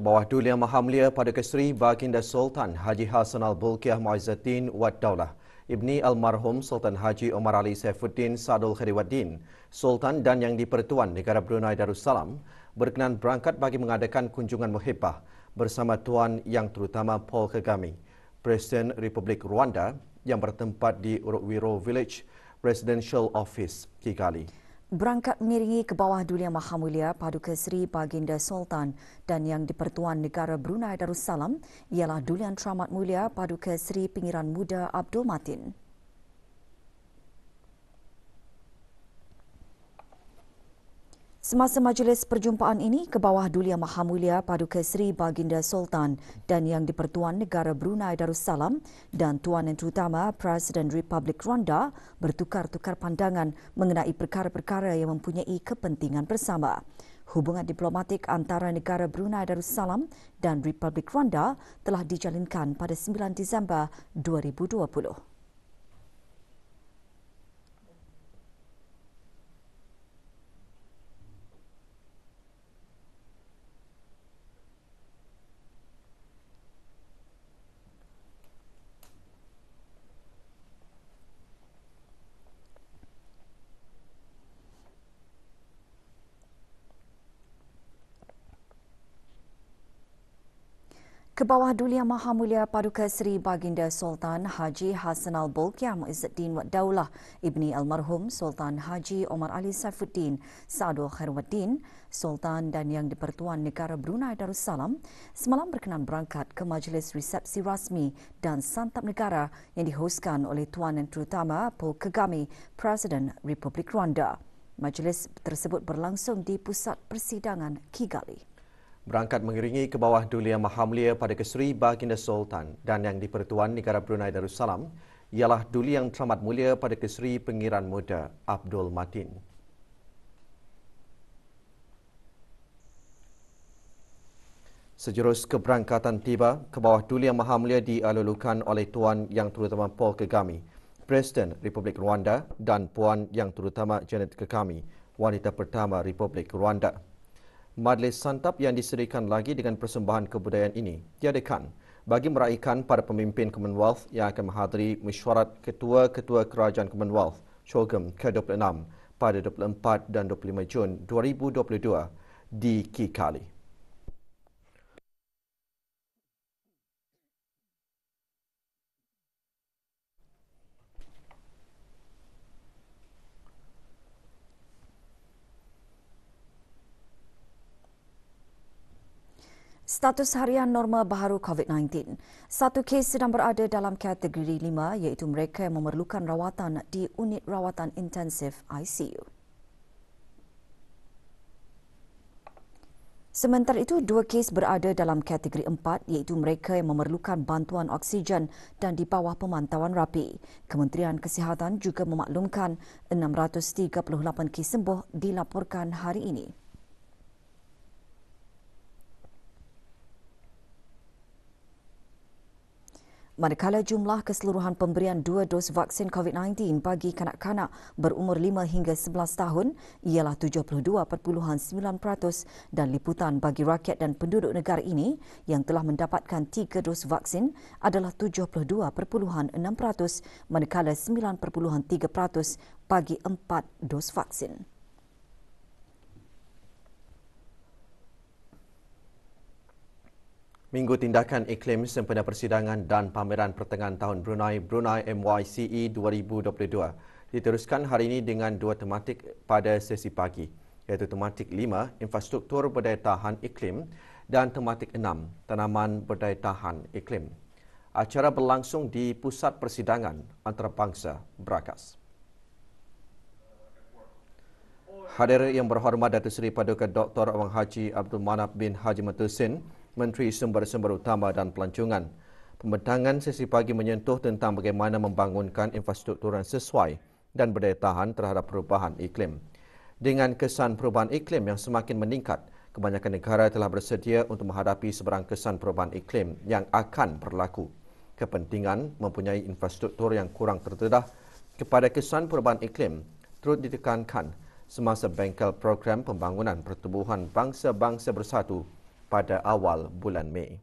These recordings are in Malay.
Ke bawah Duli Yang Maha Mulia Paduka Seri Baginda Sultan Haji Hassan Al-Bolkiah Muizzuddin Wad Daulah, Ibni Almarhum Sultan Haji Omar Ali Saifuddin Sadul Khairuddin, Sultan dan Yang di-Pertuan Negara Brunei Darussalam berkenan berangkat bagi mengadakan kunjungan muhibbah bersama Tuan Yang Terutama Paul Kagame, Presiden Republik Rwanda yang bertempat di Urugwiro Village Presidential Office, Kigali. Berangkat mengiringi ke bawah Duli Yang Maha Mulia Paduka Seri Baginda Sultan dan Yang di-Pertuan Negara Brunei Darussalam ialah Duli Yang Teramat Mulia Paduka Seri Pengiran Muda Abdul Matin. Semasa majlis perjumpaan ini, ke bawah Duli Yang Maha Mulia Paduka Seri Baginda Sultan dan Yang di-Pertuan Negara Brunei Darussalam dan Tuan Yang Terutama Presiden Republik Rwanda bertukar-tukar pandangan mengenai perkara-perkara yang mempunyai kepentingan bersama. Hubungan diplomatik antara negara Brunei Darussalam dan Republik Rwanda telah dijalinkan pada 9 Disember 2020. Ke bawah Duli Yang Maha Mulia Paduka Seri Baginda Sultan Haji Hassan Al-Bolkiah Muizzuddin Wad Daulah, Ibni Almarhum Sultan Haji Omar Ali Saifuddin Sadul Khairuddin, Sultan dan Yang di-Pertuan Negara Brunei Darussalam semalam berkenan berangkat ke majlis resepsi rasmi dan santap negara yang dihoskan oleh Tuan Yang Terutama Paul Kagame, Presiden Republik Rwanda. Majlis tersebut berlangsung di Pusat Persidangan Kigali. Berangkat mengiringi ke bawah Duli Yang Maha Mulia Paduka Seri Baginda Sultan dan Yang di-Pertuan Negara Brunei Darussalam ialah Duli Yang Teramat Mulia Paduka Seri Pengiran Muda Abdul Matin. Sejurus keberangkatan tiba, ke bawah Duli Yang Maha Mulia dialulukan oleh Tuan Yang Terutama Paul Kagame, Presiden Republik Rwanda dan Puan Yang Terutama Janet Kagame, wanita pertama Republik Rwanda. Majlis santap yang disediakan lagi dengan persembahan kebudayaan ini diadakan bagi meraihkan para pemimpin Commonwealth yang akan menghadiri mesyuarat ketua-ketua kerajaan Commonwealth Shogem ke-26 pada 24 dan 25 Jun 2022 di Kigali. Status harian norma baharu COVID-19. Satu kes sedang berada dalam kategori 5 iaitu mereka yang memerlukan rawatan di unit rawatan intensif ICU. Sementara itu, 2 kes berada dalam kategori 4 iaitu mereka yang memerlukan bantuan oksigen dan di bawah pemantauan rapi. Kementerian Kesihatan juga memaklumkan 638 kes sembuh dilaporkan hari ini. Manakala jumlah keseluruhan pemberian 2 dos vaksin COVID-19 bagi kanak-kanak berumur 5 hingga 11 tahun ialah 72.9% dan liputan bagi rakyat dan penduduk negara ini yang telah mendapatkan 3 dos vaksin adalah 72.6%, manakala 9.3% bagi 4 dos vaksin. Minggu Tindakan Iklim Sempena Persidangan dan Pameran Pertengahan Tahun Brunei MYCE 2022 diteruskan hari ini dengan 2 tematik pada sesi pagi, iaitu tematik 5 Infrastruktur Berdaya Tahan Iklim dan tematik 6 Tanaman Berdaya Tahan Iklim. Acara berlangsung di Pusat Persidangan Antarabangsa Brakas. Hadir yang berhormat Datuk Seri Paduka Dr. Awang Haji Abdul Manap bin Haji Matusin, Menteri Sumber-Sumber Utama dan Pelancongan. Pembentangan sesi pagi menyentuh tentang bagaimana membangunkan infrastruktur yang sesuai dan berdaya tahan terhadap perubahan iklim. Dengan kesan perubahan iklim yang semakin meningkat, kebanyakan negara telah bersedia untuk menghadapi sebarang kesan perubahan iklim yang akan berlaku. Kepentingan mempunyai infrastruktur yang kurang terdedah kepada kesan perubahan iklim turut ditekankan semasa bengkel program pembangunan pertubuhan bangsa-bangsa bersatu pada awal bulan Mei.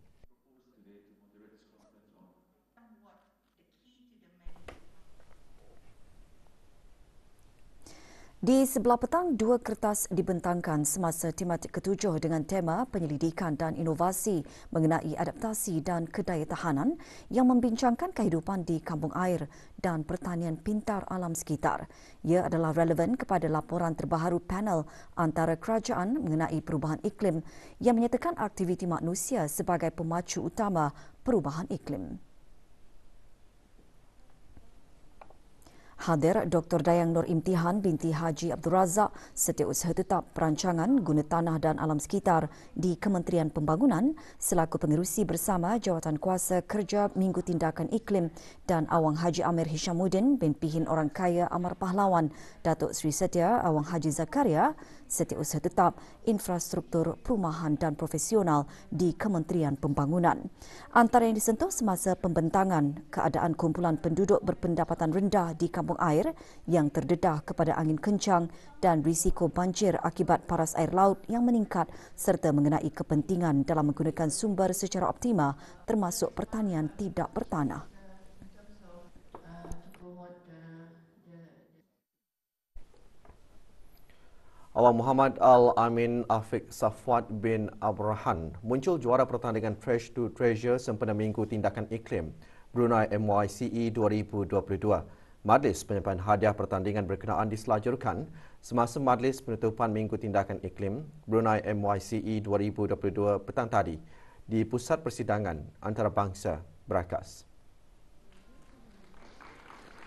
Di sebelah petang, 2 kertas dibentangkan semasa tematik ke-7 dengan tema penyelidikan dan inovasi mengenai adaptasi dan kedayatahanan yang membincangkan kehidupan di kampung air dan pertanian pintar alam sekitar. Ia adalah relevan kepada laporan terbaru panel antara kerajaan mengenai perubahan iklim yang menyatakan aktiviti manusia sebagai pemacu utama perubahan iklim. Hadir Dr. Dayang Nur Imtihan binti Haji Abdul Razak, Setiausaha Tetap Perancangan Guna Tanah dan Alam Sekitar di Kementerian Pembangunan selaku pengerusi bersama Jawatan Kuasa Kerja Minggu Tindakan Iklim dan Awang Haji Amir Hishamuddin bin Pihin Orang Kaya Amar Pahlawan, Datuk Seri Setia Awang Haji Zakaria, Setiausaha Tetap Infrastruktur Perumahan dan Profesional di Kementerian Pembangunan. Antara yang disentuh semasa pembentangan, keadaan kumpulan penduduk berpendapatan rendah di kampung air yang terdedah kepada angin kencang dan risiko banjir akibat paras air laut yang meningkat serta mengenai kepentingan dalam menggunakan sumber secara optimal termasuk pertanian tidak bertanah. Awang Muhammad Al-Amin Afiq Safwat bin Abrahan muncul juara pertandingan Fresh to Treasure sempena Minggu Tindakan Iklim Brunei MYCE 2022. Majlis penyampaian hadiah pertandingan berkenaan diselajurkan semasa Majlis penutupan Minggu Tindakan Iklim Brunei MYCE 2022 petang tadi di Pusat Persidangan Antarabangsa Berakas.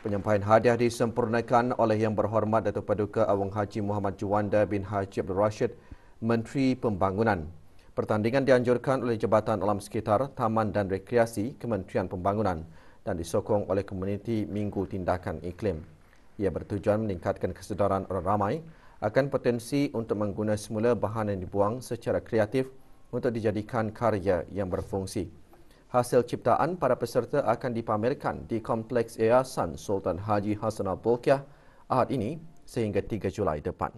Penyampaian hadiah disempurnakan oleh Yang Berhormat Datuk Paduka Awang Haji Muhammad Juanda bin Haji Abdul Rashid, Menteri Pembangunan. Pertandingan dianjurkan oleh Jabatan Alam Sekitar, Taman dan Rekreasi Kementerian Pembangunan dan disokong oleh komuniti Minggu Tindakan Iklim. Ia bertujuan meningkatkan kesedaran orang ramai akan potensi untuk mengguna semula bahan yang dibuang secara kreatif untuk dijadikan karya yang berfungsi. Hasil ciptaan para peserta akan dipamerkan di Kompleks Yayasan Sultan Haji Hassanal Bolkiah Ahad ini sehingga 3 Julai depan.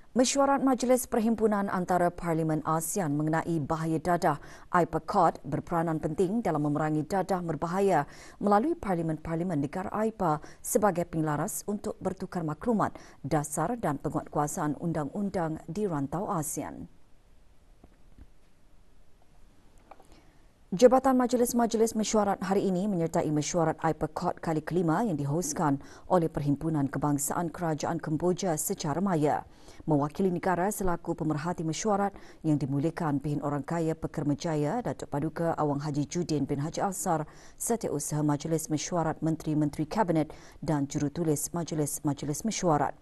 Mesyuarat Majlis Perhimpunan Antara Parlimen ASEAN mengenai bahaya dadah AIPA-COD berperanan penting dalam memerangi dadah berbahaya melalui Parlimen-Parlimen negara AIPA sebagai penglaras untuk bertukar maklumat dasar dan penguatkuasaan undang-undang di rantau ASEAN. Jabatan Majlis-Majlis Mesyuarat hari ini menyertai mesyuarat AIPA-COD kali kelima yang dihoskan oleh Perhimpunan Kebangsaan Kerajaan Kemboja secara maya. Mewakili negara selaku pemerhati mesyuarat yang dimulakan Pihin Orang Kaya Pekermajaya Datuk Paduka Awang Haji Judin bin Haji Alsar, Setiausaha Majlis Mesyuarat Menteri-Menteri Kabinet dan Jurutulis Majlis-Majlis Mesyuarat.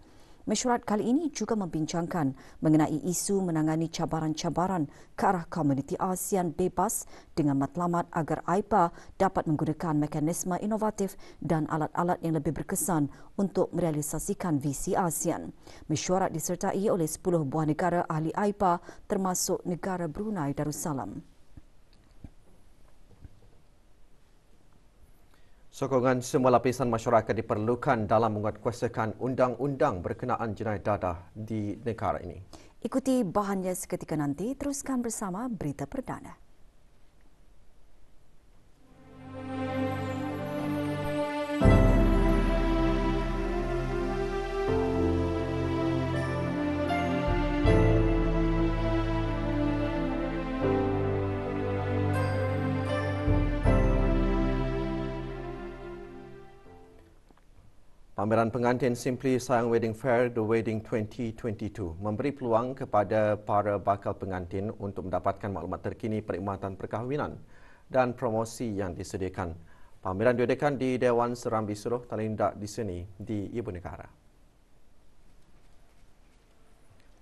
Mesyuarat kali ini juga membincangkan mengenai isu menangani cabaran-cabaran ke arah komuniti ASEAN bebas dengan matlamat agar AIPA dapat menggunakan mekanisme inovatif dan alat-alat yang lebih berkesan untuk merealisasikan visi ASEAN. Mesyuarat disertai oleh 10 buah negara ahli AIPA termasuk negara Brunei Darussalam. Sokongan semua lapisan masyarakat diperlukan dalam menguatkuasakan undang-undang berkenaan jenayah dadah di negara ini. Ikuti bahannya seketika nanti, teruskan bersama Berita Perdana. Pameran pengantin Simply Sayang Wedding Fair The Wedding 2022 memberi peluang kepada para bakal pengantin untuk mendapatkan maklumat terkini perkhidmatan perkahwinan dan promosi yang disediakan. Pameran diadakan di Dewan Serambi Suruh Talindak di sini di Ibu Negara.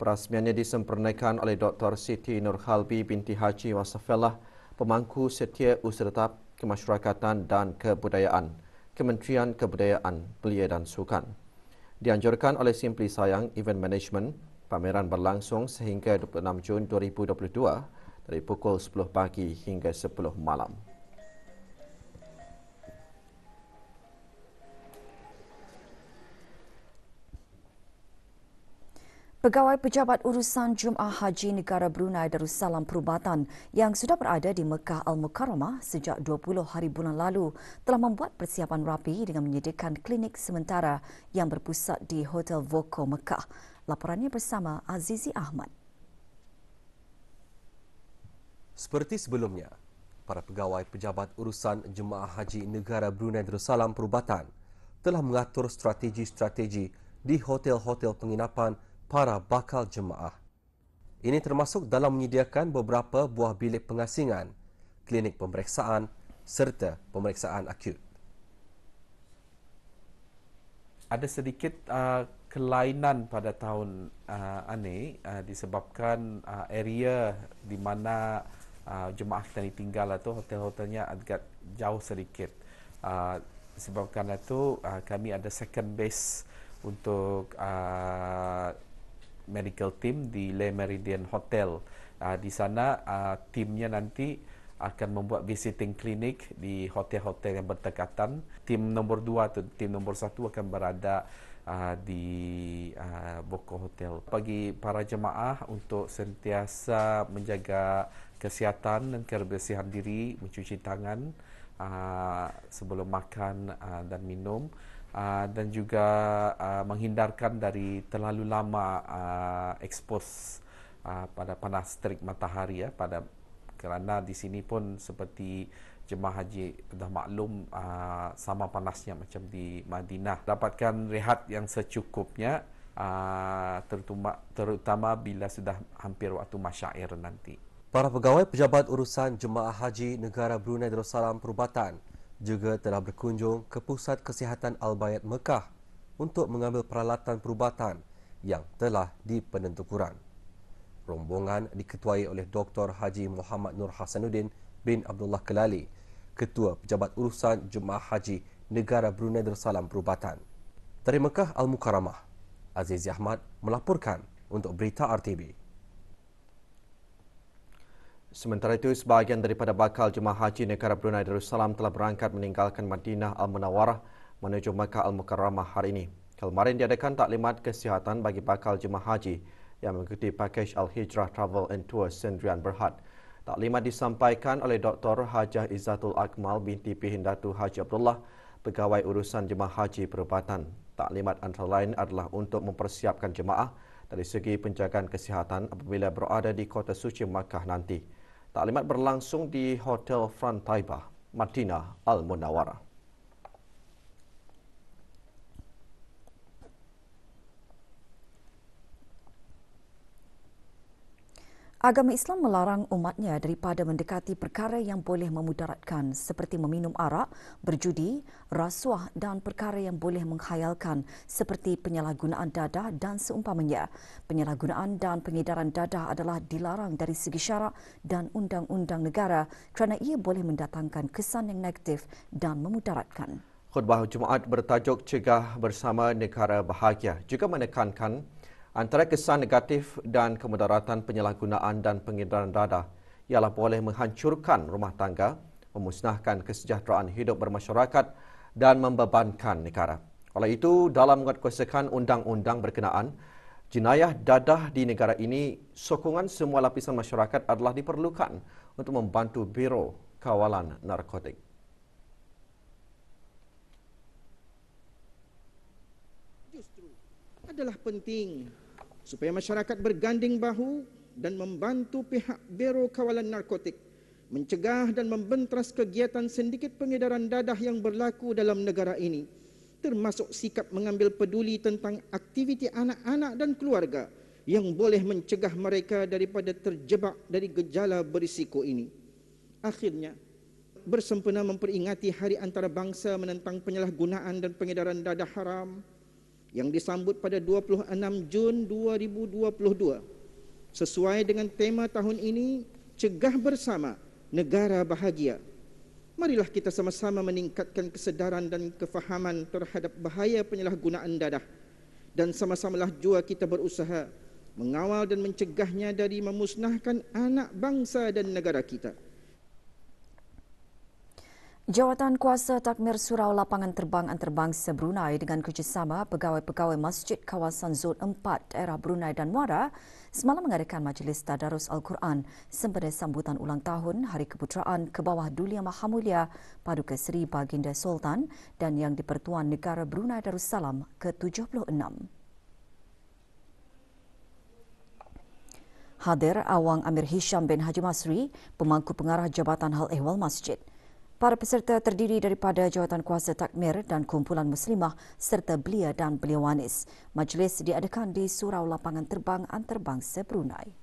Perasmiannya disempurnakan oleh Dr. Siti Nurhalbi binti Haji Wasafellah, pemangku setia usaha tetap kemasyarakatan dan kebudayaan, Kementerian Kebudayaan, Belia dan Sukan. Dianjurkan oleh Simply Sayang Event Management, pameran berlangsung sehingga 26 Jun 2022 dari pukul 10 pagi hingga 10 malam. Pegawai Pejabat Urusan Jemaah Haji Negara Brunei Darussalam Perubatan yang sudah berada di Mekah Al-Mukarramah sejak 20 hari bulan lalu telah membuat persiapan rapi dengan menyediakan klinik sementara yang berpusat di Hotel Voco Mekah. Laporannya bersama Azizi Ahmad. Seperti sebelumnya, para pegawai Pejabat Urusan Jemaah Haji Negara Brunei Darussalam Perubatan telah mengatur strategi-strategi di hotel-hotel penginapan para bakal jemaah. Ini termasuk dalam menyediakan beberapa buah bilik pengasingan, klinik pemeriksaan serta pemeriksaan akut. Ada sedikit kelainan pada tahun ini disebabkan area di mana jemaah kita ini tinggal itu hotel-hotelnya agak jauh sedikit. Disebabkan itu kami ada second base untuk medical team di Le Meridian Hotel. Di sana timnya nanti akan membuat visiting clinic di hotel-hotel yang berdekatan. Tim nombor 2 atau tim nombor 1 akan berada di Voco Hotel. Bagi para jemaah untuk sentiasa menjaga kesihatan dan kebersihan diri, mencuci tangan sebelum makan dan minum. Dan juga menghindarkan dari terlalu lama expose pada panas terik matahari kerana di sini pun seperti jemaah haji dah maklum sama panasnya macam di Madinah. Dapatkan rehat yang secukupnya terutama bila sudah hampir waktu masyair nanti. Para pegawai Pejabat Urusan Jemaah Haji Negara Brunei Darussalam Perubatan juga telah berkunjung ke Pusat Kesihatan Al-Bayat Mekah untuk mengambil peralatan perubatan yang telah dipenentukuran. Rombongan diketuai oleh Dr. Haji Muhammad Nur Hasanuddin bin Abdullah Kelali, Ketua Pejabat Urusan Jemaah Haji Negara Brunei Darussalam Perubatan. Dari Mekah Al-Mukarramah, Azizi Ahmad melaporkan untuk Berita RTB. Sementara itu, sebahagian daripada bakal jemaah haji negara Brunei Darussalam telah berangkat meninggalkan Madinah Al-Munawwarah menuju Mekah Al-Mukarramah hari ini. Kemarin diadakan taklimat kesihatan bagi bakal jemaah haji yang mengikuti pakej Al-Hijrah Travel and Tour Sendirian Berhad. Taklimat disampaikan oleh Dr. Hajah Izzatul Akmal binti Pihindatu Haji Abdullah, Pegawai Urusan Jemaah Haji Perubatan. Taklimat antara lain adalah untuk mempersiapkan jemaah dari segi penjagaan kesihatan apabila berada di Kota Suci Makkah nanti. Taklimat berlangsung di Hotel Front Taibah, Madinah Al-Munawwarah. Agama Islam melarang umatnya daripada mendekati perkara yang boleh memudaratkan seperti meminum arak, berjudi, rasuah dan perkara yang boleh menghayalkan seperti penyalahgunaan dadah dan seumpamanya. Penyalahgunaan dan pengedaran dadah adalah dilarang dari segi syarak dan undang-undang negara kerana ia boleh mendatangkan kesan yang negatif dan memudaratkan. Khutbah Jumaat bertajuk Cegah Bersama Negara Bahagia juga menekankan antara kesan negatif dan kemudaratan penyalahgunaan dan pengedaran dadah ialah boleh menghancurkan rumah tangga, memusnahkan kesejahteraan hidup bermasyarakat dan membebankan negara. Oleh itu, dalam menguatkuasakan undang-undang berkenaan, jenayah dadah di negara ini, sokongan semua lapisan masyarakat adalah diperlukan untuk membantu Biro Kawalan Narkotik. Justru adalah penting supaya masyarakat berganding bahu dan membantu pihak Biro Kawalan Narkotik mencegah dan membenteras kegiatan sindiket pengedaran dadah yang berlaku dalam negara ini, termasuk sikap mengambil peduli tentang aktiviti anak-anak dan keluarga yang boleh mencegah mereka daripada terjebak dari gejala berisiko ini. Akhirnya, bersempena memperingati Hari Antarabangsa menentang penyalahgunaan dan pengedaran dadah haram yang disambut pada 26 Jun 2022. Sesuai dengan tema tahun ini, Cegah Bersama Negara Bahagia. Marilah kita sama-sama meningkatkan kesedaran dan kefahaman terhadap bahaya penyalahgunaan dadah dan sama-samalah jua kita berusaha mengawal dan mencegahnya dari memusnahkan anak bangsa dan negara kita. Jawatan Kuasa Takmir Surau Lapangan Terbang Antarabangsa Brunei dengan kerjasama pegawai-pegawai Masjid Kawasan Zon 4 daerah Brunei dan Muara semalam mengadakan Majlis Tadarus Al-Quran sempena sambutan ulang tahun Hari Keputeraan ke bawah Dulia Maha Mulia Paduka Seri Baginda Sultan dan Yang di-Pertuan Negara Brunei Darussalam ke-76. Hadir Awang Amir Hisham bin Haji Masri, pemangku pengarah Jabatan Hal Ehwal Masjid. Para peserta terdiri daripada Jawatan Kuasa Takmir dan Kumpulan Muslimah serta belia dan belia wanis. Majlis diadakan di Surau Lapangan Terbang Antarabangsa Brunei.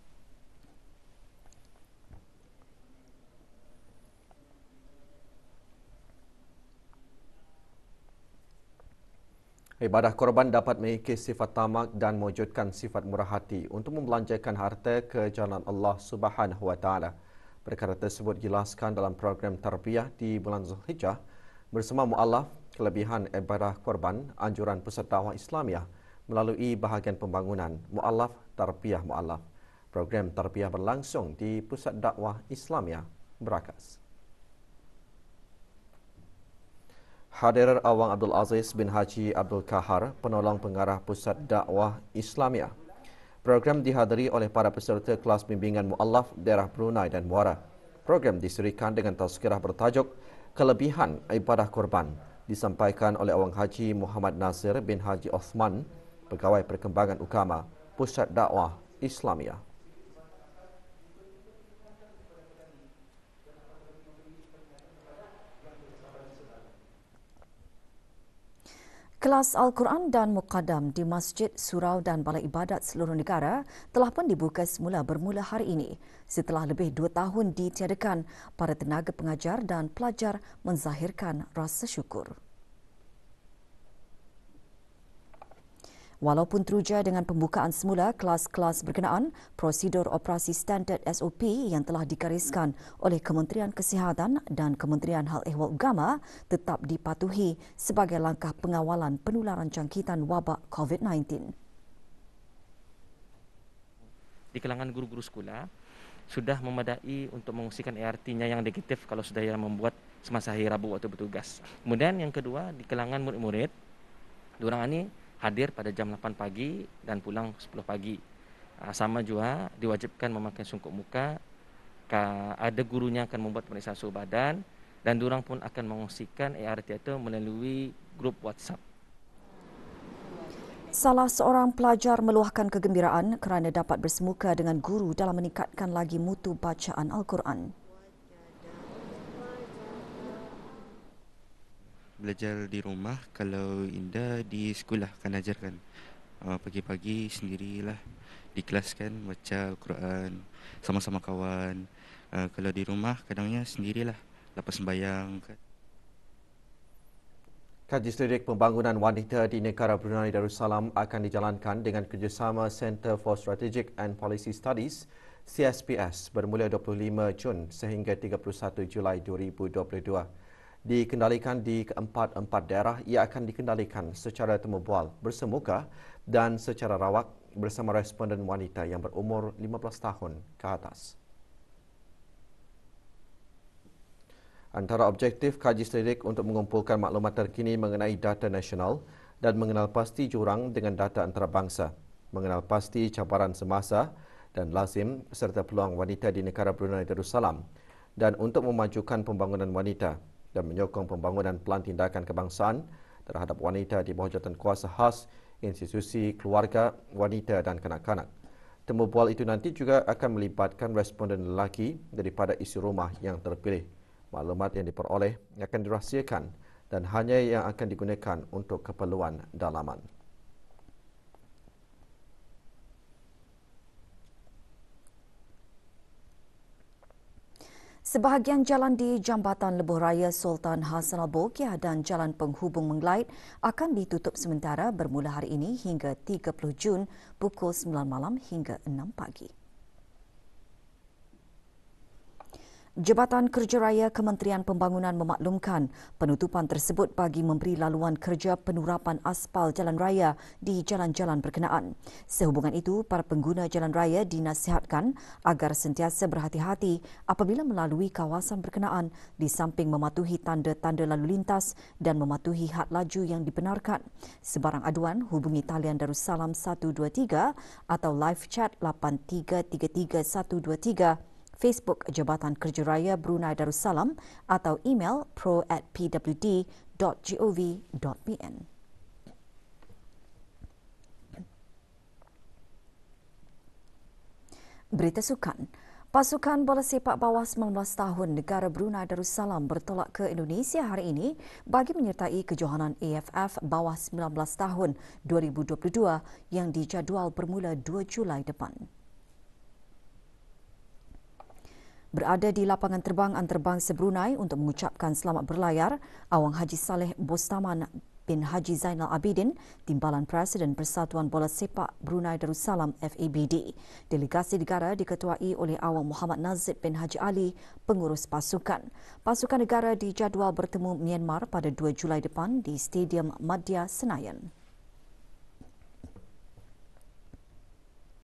Ibadah korban dapat mengikis sifat tamak dan mewujudkan sifat murah hati untuk membelanjakan harta ke jalan Allah Subhanahu Wa Taala. Perkara tersebut dijelaskan dalam program tarbiyah di bulan Zulhijjah bersama mu'alaf kelebihan ibadah korban anjuran Pusat Dakwah Islamiah melalui bahagian pembangunan mu'alaf tarbiyah mu'alaf. Program tarbiyah berlangsung di Pusat Dakwah Islamiah Berakas. Hadir Awang Abdul Aziz bin Haji Abdul Kahar, penolong pengarah Pusat Dakwah Islamiah. Program dihadiri oleh para peserta kelas bimbingan mu'alaf daerah Brunei dan Muara. Program diserikan dengan tazkirah bertajuk Kelebihan Ibadah Korban, disampaikan oleh Awang Haji Muhammad Nasir bin Haji Osman, Pegawai Perkembangan Ukama Pusat Dakwah Islamiah. Kelas Al-Quran dan Muqaddam di Masjid, Surau dan Balai Ibadat seluruh negara telah pun dibuka semula bermula hari ini. Setelah lebih 2 tahun ditiadakan, para tenaga pengajar dan pelajar menzahirkan rasa syukur. Walaupun teruja dengan pembukaan semula kelas-kelas berkenaan, prosedur operasi standard SOP yang telah digariskan oleh Kementerian Kesihatan dan Kementerian Hal Ehwal Agama tetap dipatuhi sebagai langkah pengawalan penularan jangkitan wabak COVID-19. Di kalangan guru-guru sekolah sudah memadai untuk mengungsikan ART-nya yang negatif kalau sudah membuat semasa hari Rabu waktu bertugas. Kemudian yang kedua, di kalangan murid-murid, diorang ini hadir pada jam 8 pagi dan pulang 10 pagi. Sama juga diwajibkan memakai sungkup muka. Ada gurunya akan membuat pemeriksaan suhu badan dan diorang pun akan mengungsikan ART itu melalui grup WhatsApp. Salah seorang pelajar meluahkan kegembiraan kerana dapat bersemuka dengan guru dalam meningkatkan lagi mutu bacaan Al-Quran. Belajar di rumah, kalau Indah di sekolah kan ajarkan. Pagi-pagi sendirilah di kelas kan baca Al-Quran sama-sama kawan. Kalau di rumah kadangnya sendirilah lepas sembahyang kan. Kaji Sedik Pembangunan Wanita di Negara Brunei Darussalam akan dijalankan dengan kerjasama Center for Strategic and Policy Studies CSPS bermula 25 Jun sehingga 31 Julai 2022. Dikendalikan di keempat-empat daerah, ia akan dikendalikan secara temubual, bersemuka dan secara rawak bersama responden wanita yang berumur 15 tahun ke atas. Antara objektif kaji selidik untuk mengumpulkan maklumat terkini mengenai data nasional dan mengenal pasti jurang dengan data antarabangsa, mengenal pasti cabaran semasa dan lazim serta peluang wanita di negara Brunei Darussalam dan untuk memajukan pembangunan wanita dan menyokong pembangunan pelan tindakan kebangsaan terhadap wanita di bawah jawatankuasa khas institusi keluarga, wanita dan kanak-kanak. Temu bual itu nanti juga akan melibatkan responden lelaki daripada isi rumah yang terpilih. Maklumat yang diperoleh akan dirahsiakan dan hanya yang akan digunakan untuk keperluan dalaman. Sebahagian jalan di Jambatan Lebuh Raya Sultan Hassanal Bolkiah dan jalan penghubung Menglait akan ditutup sementara bermula hari ini hingga 30 Jun pukul 9 malam hingga 6 pagi. Jabatan Kerja Raya Kementerian Pembangunan memaklumkan penutupan tersebut bagi memberi laluan kerja penurapan aspal jalan raya di jalan-jalan berkenaan. Sehubungan itu, para pengguna jalan raya dinasihatkan agar sentiasa berhati-hati apabila melalui kawasan berkenaan di samping mematuhi tanda-tanda lalu lintas dan mematuhi had laju yang dibenarkan. Sebarang aduan, hubungi talian Darussalam 123 atau live chat 8333 123, Facebook Jabatan Kerja Raya Brunei Darussalam atau email pro@pwd.gov.pn. Berita sukan. Pasukan bola sepak bawah 19 tahun negara Brunei Darussalam bertolak ke Indonesia hari ini bagi menyertai kejohanan AFF bawah 19 tahun 2022 yang dijadual bermula 2 Julai depan. Berada di lapangan terbang antarabangsa Brunei untuk mengucapkan selamat berlayar, Awang Haji Saleh Bostaman bin Haji Zainal Abidin, Timbalan Presiden Persatuan Bola Sepak Brunei Darussalam FABD. Delegasi negara diketuai oleh Awang Muhammad Nazib bin Haji Ali, pengurus pasukan. Pasukan negara dijadual bertemu Myanmar pada 2 Julai depan di Stadium Madya Senayan.